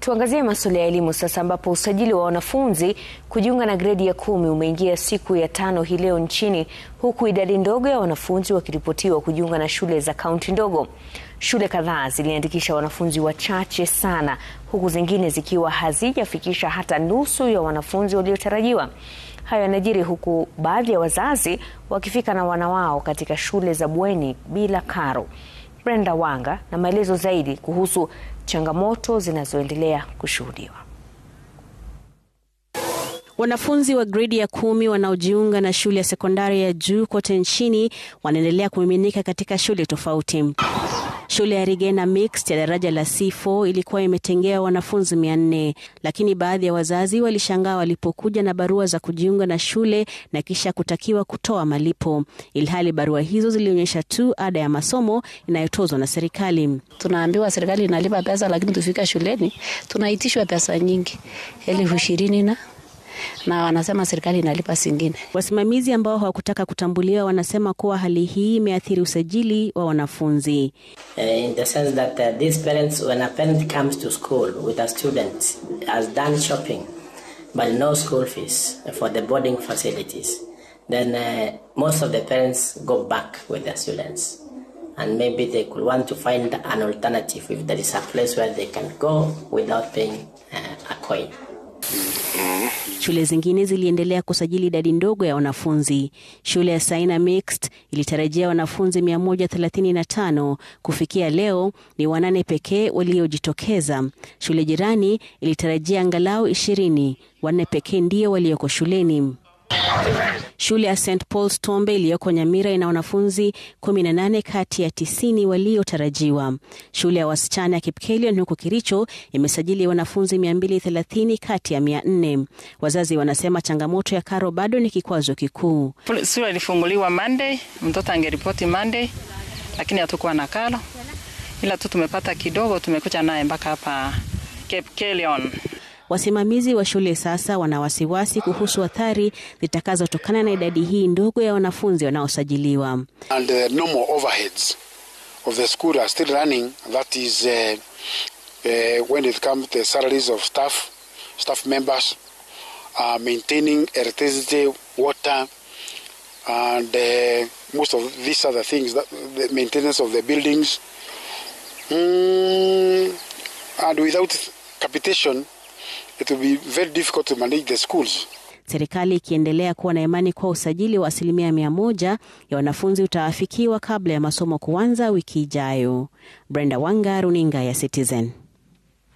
Tuangazie masuala ya elimu sasa, ambapo usajili wa wanafunzi kujiunga na gredi ya 10 umeingia siku ya 5 hii leo nchini, huku idadi ndogo ya wanafunzi wakiripotiwa kujiunga na shule za kaunti ndogo. Shule kadhaa ziliandikisha wanafunzi wachache sana, huku zingine zikiwa hazijafikisha hata nusu ya wanafunzi waliotarajiwa. Hayo yanajiri huku baadhi ya wazazi wakifika na wana wao katika shule za bweni bila karo. Brenda Wanga na maelezo zaidi kuhusu changamoto zinazoendelea kushuhudiwa. Wanafunzi wa gredi ya 10 wanaojiunga na shule ya sekondari ya juu kote nchini wanaendelea kumiminika katika shule tofauti. Shule ya Rigena Mixed ya daraja la C4 ilikuwa imetengewa wanafunzi 400, lakini baadhi ya wazazi walishangaa walipokuja na barua za kujiunga na shule na kisha kutakiwa kutoa malipo, ilhali barua hizo zilionyesha tu ada ya masomo inayotozwa na serikali. Tunaambiwa serikali inalipa pesa, lakini tufika shuleni tunaitishwa pesa nyingi, 20,000 na wanasema serikali inalipa zingine. Wasimamizi ambao hawakutaka kutambuliwa wanasema kuwa hali hii imeathiri usajili wa wanafunzi. In the sense that these parents, when a parent comes to school with a student, has done shopping but no school fees for the boarding facilities, then most of the parents go back with their students, and maybe they could want to find an alternative if there is a place where they can go without paying a coin. Shule zingine ziliendelea kusajili idadi ndogo ya wanafunzi. Shule ya Saina Mixed ilitarajia wanafunzi 135, kufikia leo ni 8 pekee waliojitokeza. Shule jirani ilitarajia angalau 20, 4 pekee ndio walioko shuleni. Shule ya St. Paul's Tombe iliyoko Nyamira ina wanafunzi 18 kati ya 90 waliotarajiwa. Shule ya wasichana ya Kipkelion huko Kericho imesajili wanafunzi 230 kati ya 400. Wazazi wanasema changamoto ya karo bado ni kikwazo kikuu. Shule ilifunguliwa Monday, mtoto angeripoti Monday, lakini hatakuwa na karo. Ila tu tumepata kidogo, tumekuja naye mpaka hapa Kipkelion. Wasimamizi wa shule sasa wana wasiwasi kuhusu athari zitakazotokana na idadi hii ndogo ya wanafunzi wanaosajiliwa. And the normal overheads of the school are still running. That is when it comes to the salaries of staff members, maintaining electricity, water, and most of these other things, the maintenance of the buildings. And without capitation, it will be very difficult to manage the schools. Serikali ikiendelea kuwa na imani kwa usajili wa 100% ya wanafunzi utaafikiwa kabla ya masomo kuanza wiki ijayo. Brenda Wanga, Runinga ya Citizen.